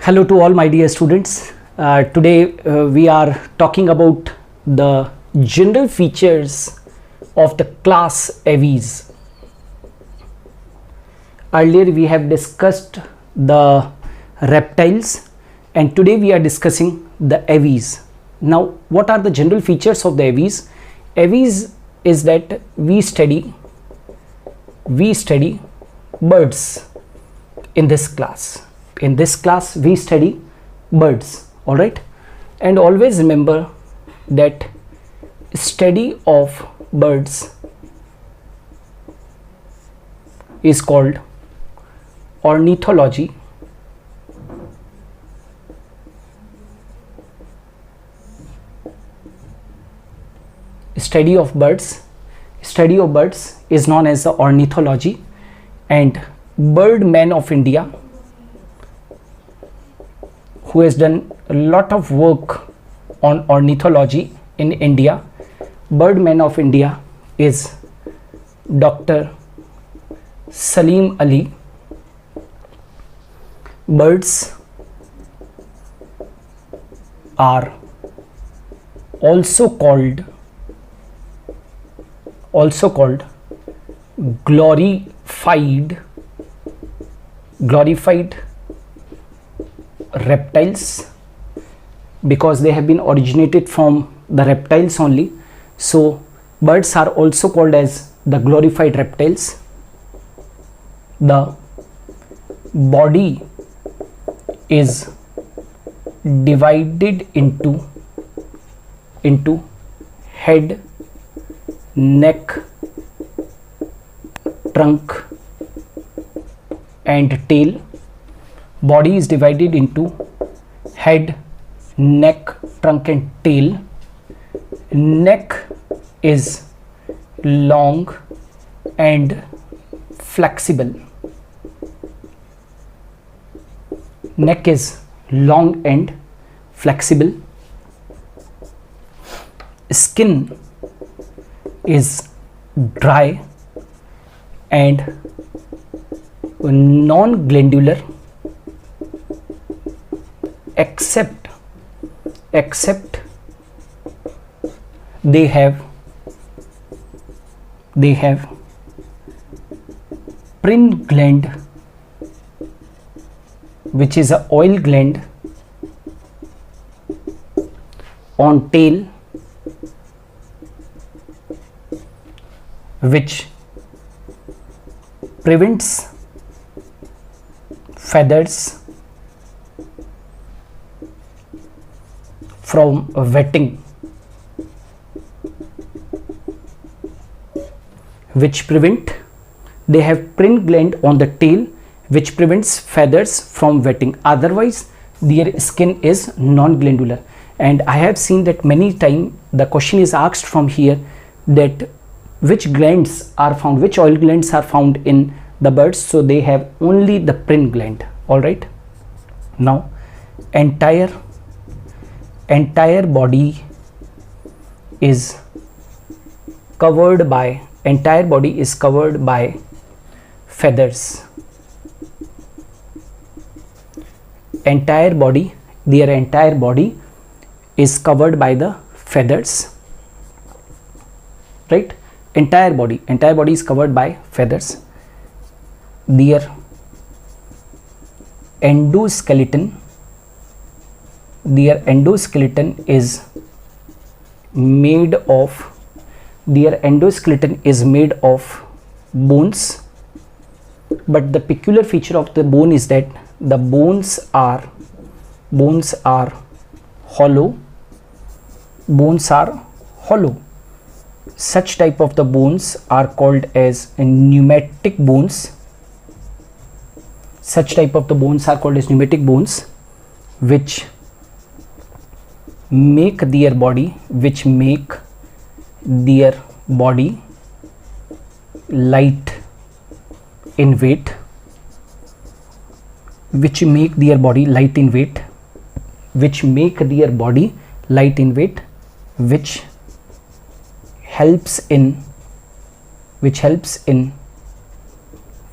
Hello to all my dear students. Today we are talking about the general features of the class aves. Earlier we have discussed the reptiles and today we are discussing the aves. Now what are the general features of the aves? Aves is that we study birds in this class. In this class we study birds, all right, and always remember that study of birds is called ornithology. Study of birds is known as the ornithology, and Birdman of India, who has done a lot of work on ornithology in India, Birdman of India is Dr. Salim Ali. Birds are also called glorified reptiles because they have been originated from the reptiles only. So birds are also called as the glorified reptiles. The body is divided into head, neck, trunk and tail. Body is divided into head, neck, trunk and tail. Neck is long and flexible. Neck is long and flexible. Skin is dry and non-glandular except they have prin gland, which is a oil gland on tail, which prevents feathers from wetting, they have prin gland on the tail which prevents feathers from wetting. Otherwise their skin is non-glandular, and I have seen that many times the question is asked from here that which glands are found, which oil glands are found in the birds. So they have only the prin gland. All right, now entire body is covered by feathers. Their entire body is covered by the feathers, right? Entire body is covered by feathers. Their endoskeleton is made of bones, but the peculiar feature of the bone is that the bones are hollow. Such type of the bones are called as pneumatic bones. Which make their body light in weight, which make their body light in weight, which helps in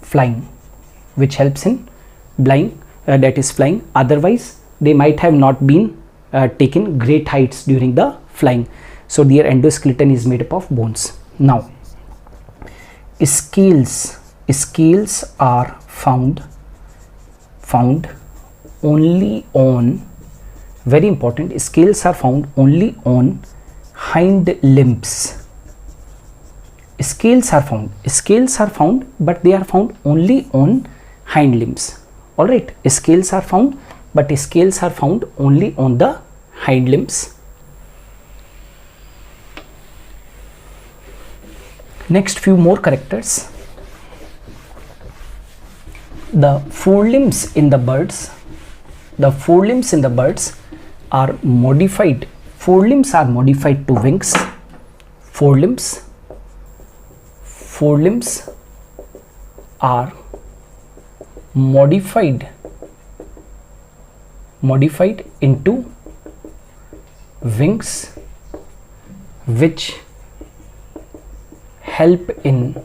flying, that is flying. Otherwise, they might have not been taken great heights during the flying. So their endoskeleton is made up of bones. Now, scales are found only on, very important, scales are found only on hind limbs. Scales are found, but they are found only on hind limbs. All right, scales are found, but scales are found only on the hind limbs. Next, few more characters. The forelimbs in the birds, are modified. Forelimbs are modified to wings. Forelimbs are modified into wings, which help in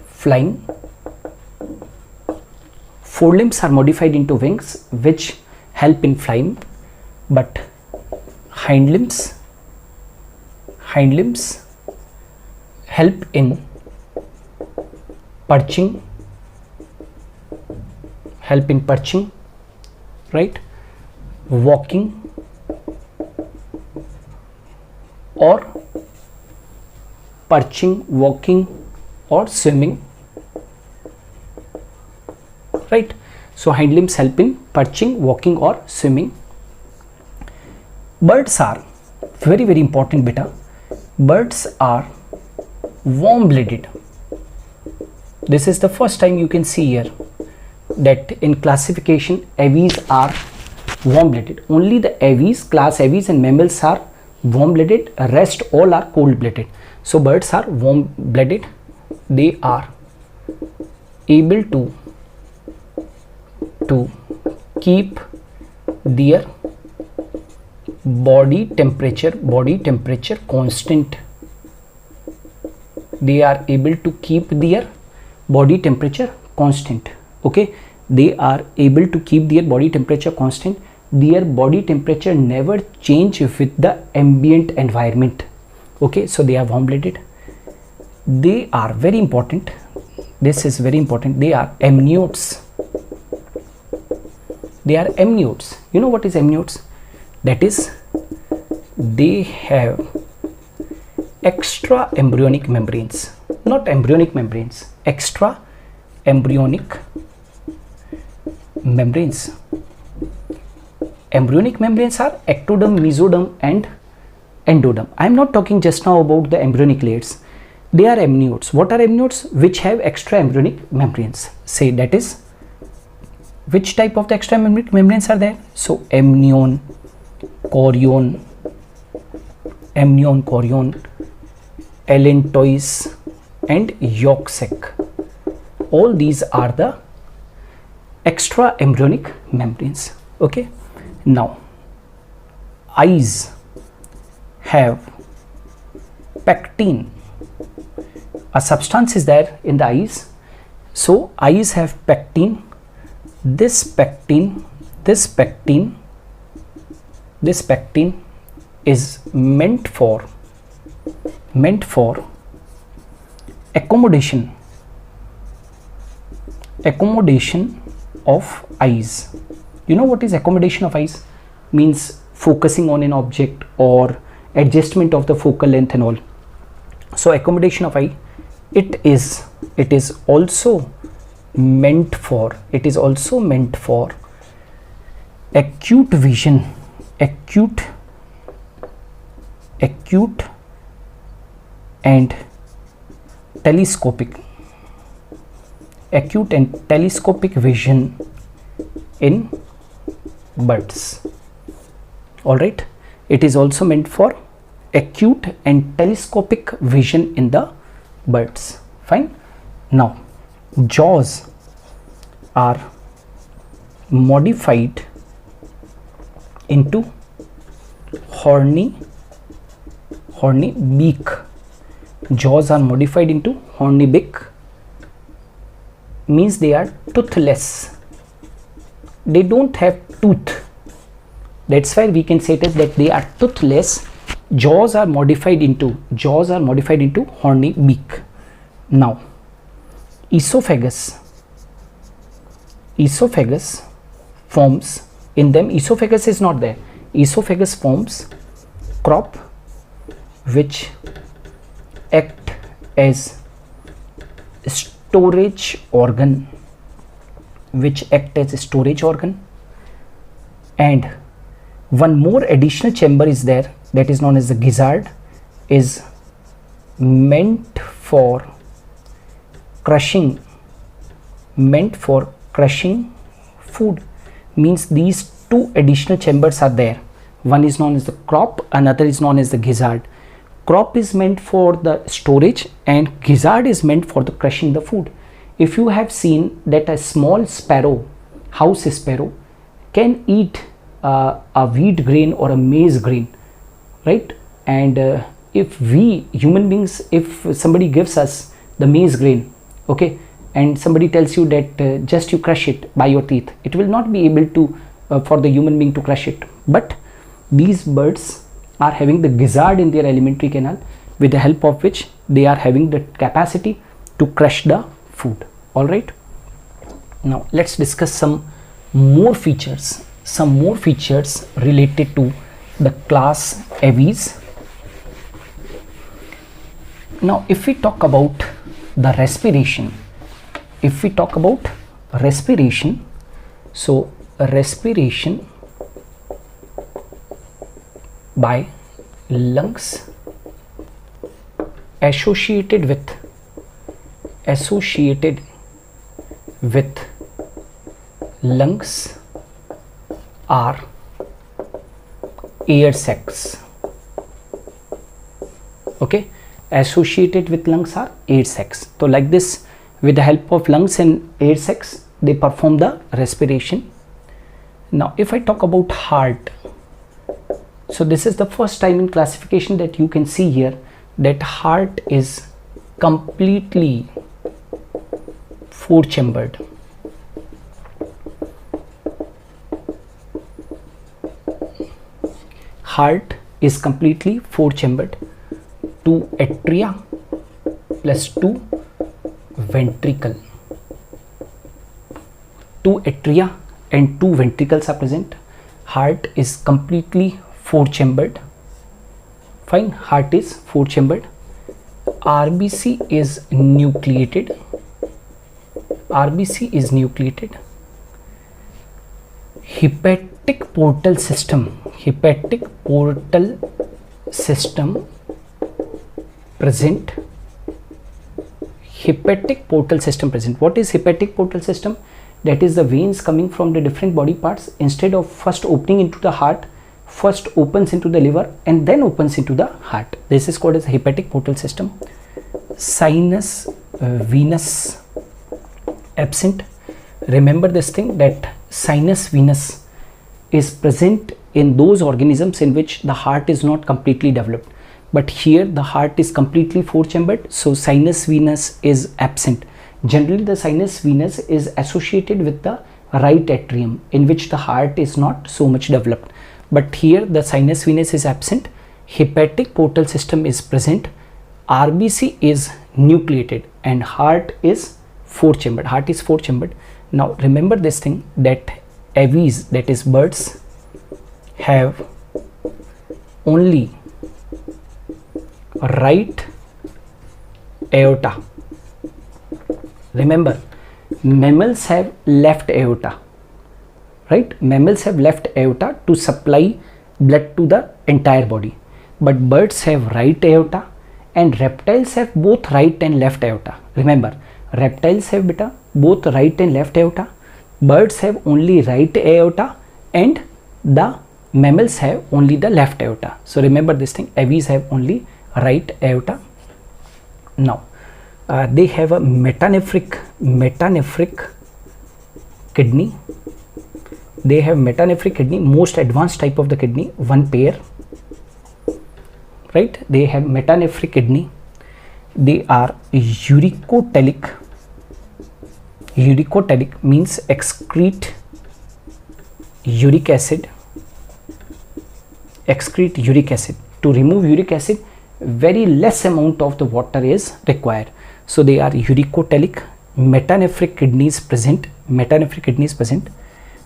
flying. Forelimbs are modified into wings which help in flying, but hind limbs help in perching, right, walking or swimming, right. So hind limbs help in perching, walking or swimming. Birds are, very very important beta, birds are warm-blooded. This is the first time you can see here that in classification aves are warm-blooded. Only the aves, class aves and mammals are warm-blooded, rest all are cold-blooded. So birds are warm-blooded. They are able to keep their body temperature constant. They are able to keep their body temperature constant. Okay, they are able to keep their body temperature constant. Their body temperature never change with the ambient environment. Okay, so they are warm-blooded. They are, very important, this is very important, they are amniotes. You know what is amniotes? That is, they have extra embryonic membranes, not embryonic membranes, extra embryonic membranes. Embryonic membranes are ectoderm, mesoderm and endoderm. I am not talking just now about the embryonic layers. They are amniotes. What are amniotes? Which have extra embryonic membranes. Say, that is, which type of the extra embryonic membranes are there? So amnion, chorion, allantois and yolk sac. All these are the extra embryonic membranes. Okay, now eyes have pectin. A substance is there in the eyes. So eyes have pectin. This pectin is meant for accommodation of eyes. You know what is accommodation of eyes? Means focusing on an object or adjustment of the focal length and all. So accommodation of eye, it is also meant for acute vision, acute and telescopic vision in birds. All right, it is also meant for acute and telescopic vision in the birds. Fine. Now jaws are modified into horny beak. Jaws are modified into horny beak, means they are toothless. they don't have tooth. That's why we can say it is that they are toothless. Jaws are modified into horny beak. Now, esophagus forms in them. Esophagus is not there. Esophagus forms crop which act as storage organ, and one more additional chamber is there, that is known as the gizzard, is meant for crushing food. Means these two additional chambers are there. One is known as the crop, another is known as the gizzard. Crop is meant for the storage and gizzard is meant for the crushing the food. If you have seen that a small sparrow, house sparrow, can eat a wheat grain or a maize grain, right? And if we human beings, if somebody gives us the maize grain, okay, and somebody tells you that just you crush it by your teeth, it will not be able to for the human being to crush it. But these birds are having the gizzard in their alimentary canal, with the help of which they are having the capacity to crush the food. All right, now let's discuss some more features related to the class Aves. Now if we talk about the respiration, so respiration by lungs associated with lungs are air sacs. Okay, associated with lungs are air sacs. So like this, with the help of lungs and air sacs, they perform the respiration. Now if I talk about heart, so this is the first time in classification that you can see here that heart is completely four chambered. Heart is completely four chambered. 2 atria plus 2 ventricle. 2 atria and 2 ventricles are present. Heart is completely four chambered. Fine, heart is four chambered. RBC is nucleated. Hepatic portal system present. What is hepatic portal system? That is the veins coming from the different body parts, instead of first opening into the heart, first opens into the liver and then opens into the heart. This is called as hepatic portal system. Sinus venous absent. Remember this thing, that sinus venous is present in those organisms in which the heart is not completely developed, but here the heart is completely four chambered, so sinus venous is absent. Generally the sinus venous is associated with the right atrium, in which the heart is not so much developed, but here the sinus venous is absent. Hepatic portal system is present. RBC is nucleated and heart is four chambered. Now remember this thing, that aves, that is birds, have only right aorta. Remember, mammals have left aorta, right? Mammals have left aorta to supply blood to the entire body, but birds have right aorta and reptiles have both right and left aorta. Remember, reptiles have both right and left aorta, birds have only right aorta, and the mammals have only the left aorta. So remember this thing, aves have only right aorta. Now they have a metanephric kidney. They have metanephric kidney, most advanced type of the kidney, one pair, right? They have metanephric kidney. They are uricotelic. Uricotelic means excrete uric acid, excrete uric acid. To remove uric acid, very less amount of the water is required. So they are uricotelic. Metanephric kidneys present. Metanephric kidneys present.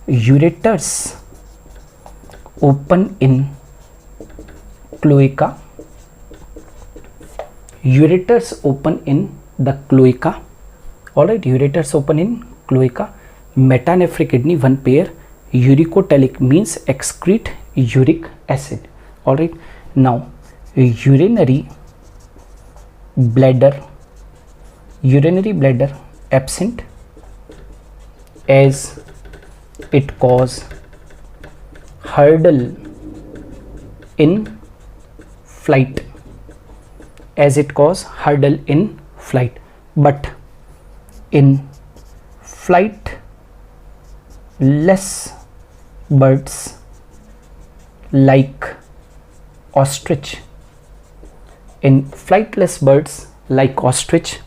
Ureters open in cloaca. Ureters open in the cloaca. Alright, ureters open in cloaca. Metanephric kidney, one pair. Uricotelic means excrete uric acid. Alright, now urinary bladder absent as it cause hurdle in flight, but in flight less birds like ostrich. In flightless birds like ostrich,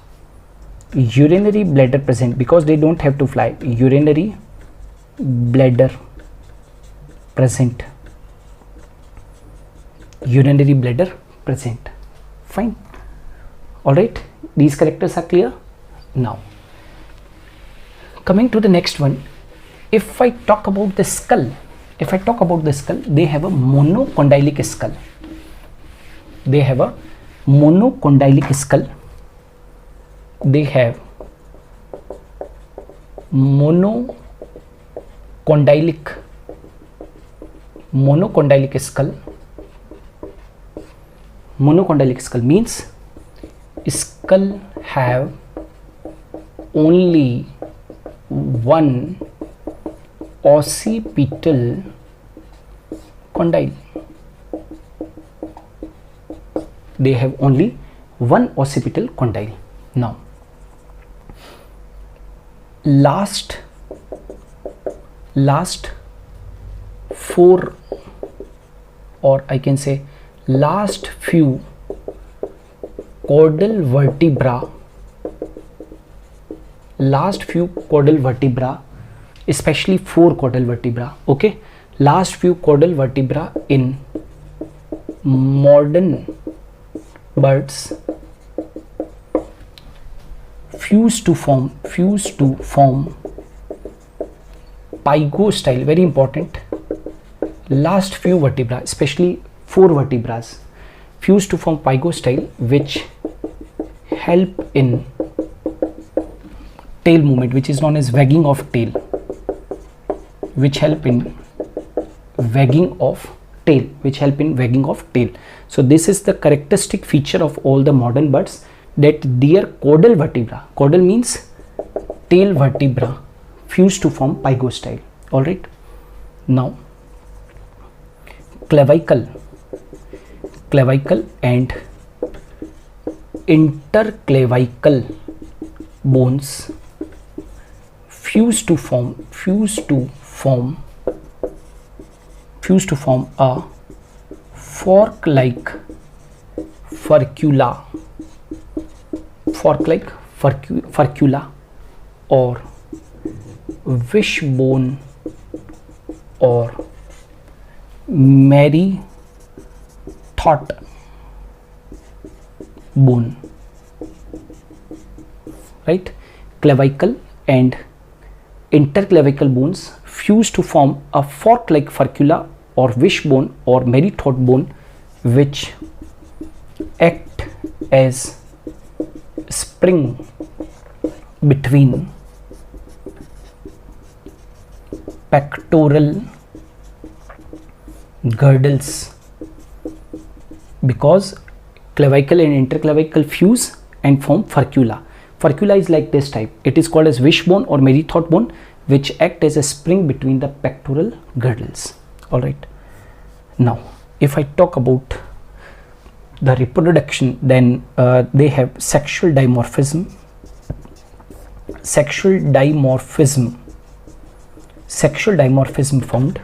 urinary bladder present, because they don't have to fly. Urinary bladder present. Urinary bladder present. Fine. Alright, these characters are clear. Now coming to the next one, if I talk about the skull, they have a monocondylic skull. They have monocondylic skull. Monocondylic skull means skull have only one occipital condyle. They have only one occipital condyle. Now last four, or I can say last few caudal vertebra, especially four caudal vertebra. Okay, last few caudal vertebra in modern birds fuse to form pygostyle. Very important. Last few vertebra, especially four vertebrae, fuse to form pygostyle, which help in tail movement, which is known as wagging of tail. So this is the characteristic feature of all the modern birds, that their caudal vertebra, caudal means tail vertebra, fuse to form pygostyle. All right. Now clavicle and interclavicle bones fuse to form a fork-like furcula or wishbone or merry thought bone. Right, clavicle and interclavicle bones fuse to form a fork-like furcula or wishbone or merry thought bone, which act as spring between pectoral girdles, because clavicle and interclavicle fuse and form furcula. Furcula is like this type. It is called as wishbone or merry thought bone, which act as a spring between the pectoral girdles. All right. Now, if I talk about the reproduction, then they have sexual dimorphism. Sexual dimorphism found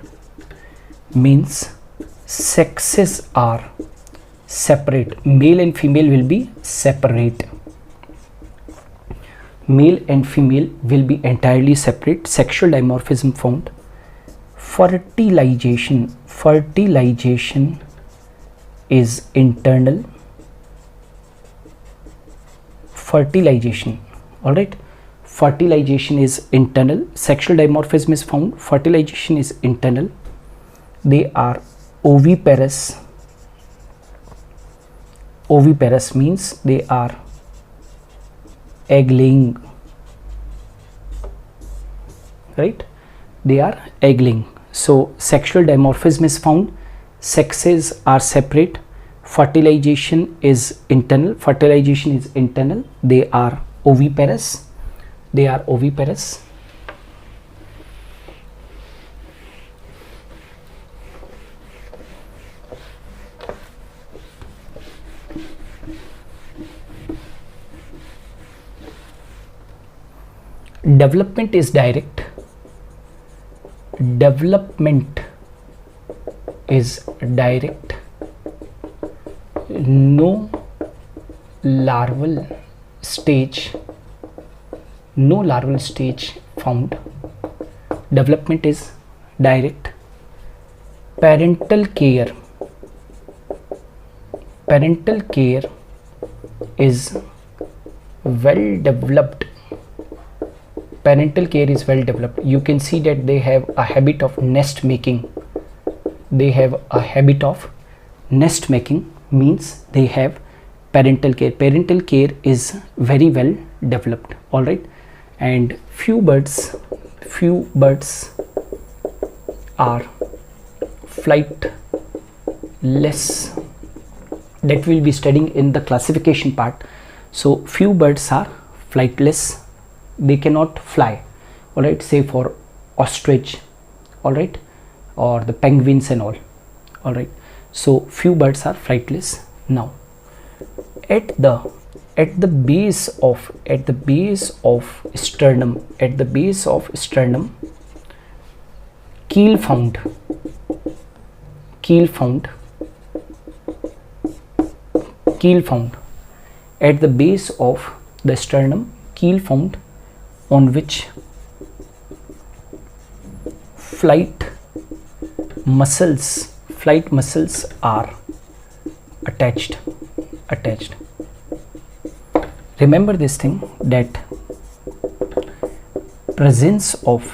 means sexes are separate. Male and female will be separate. Male and female will be entirely separate. Sexual dimorphism found. Fertilization is internal. Fertilization, all right, fertilization is internal. Sexual dimorphism is found. Fertilization is internal. They are oviparous. Oviparous means they are egg laying, right? They are egg laying. So sexual dimorphism is found. Sexes are separate. Fertilization is internal. Fertilization is internal. They are oviparous. They are oviparous. Development is direct. Development is direct. No larval stage. No larval stage found. Development is direct. Parental care. Parental care is well developed. Parental care is well developed. You can see that they have a habit of nest making. They have a habit of nest making, means they have parental care. Parental care is very well developed, all right. And few birds are flightless. That we'll be studying in the classification part. So few birds are flightless. They cannot fly, all right, say for ostrich, all right, or the penguins and all right. So few birds are flightless. Now at the base of sternum, keel found. At the base of the sternum, keel found, on which flight muscles are attached. Remember this thing, that presence of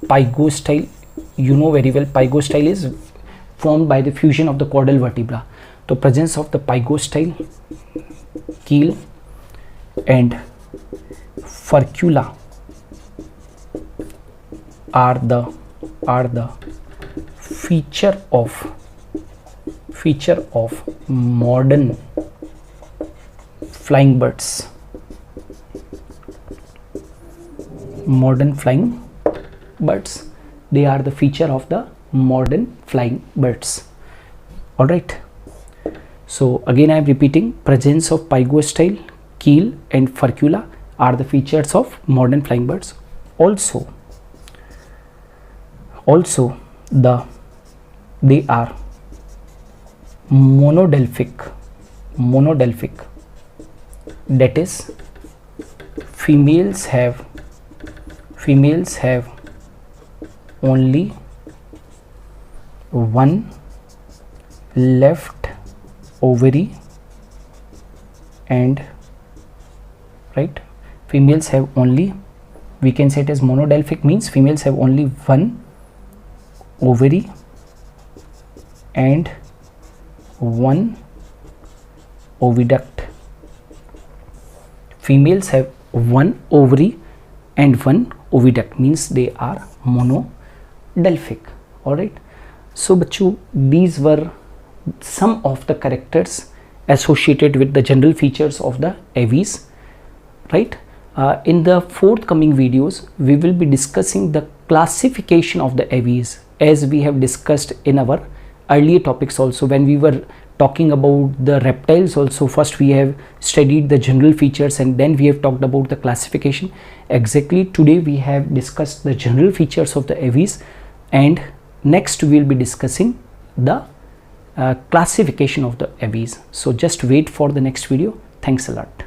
pygostyle, you know very well, pygostyle is formed by the fusion of the caudal vertebra. So presence of the pygostyle, keel and furcula are the feature of modern flying birds. They are the feature of the modern flying birds, all right. So again I am repeating, presence of pygostyle, keel and furcula are the features of modern flying birds. Also they are monodelphic. That is, females have only one left ovary, and right, females have only, we can say it as monodelphic, means females have only one ovary and one oviduct. Females have one ovary and one oviduct, means they are monodelphic, all right. So bachcho, these were some of the characters associated with the general features of the aves, right. In the forthcoming videos we will be discussing the classification of the aves, as we have discussed in our earlier topics also. When we were talking about the reptiles also, first we have studied the general features and then we have talked about the classification. Exactly, today we have discussed the general features of the aves, and next we will be discussing the classification of the aves. So just wait for the next video. Thanks a lot.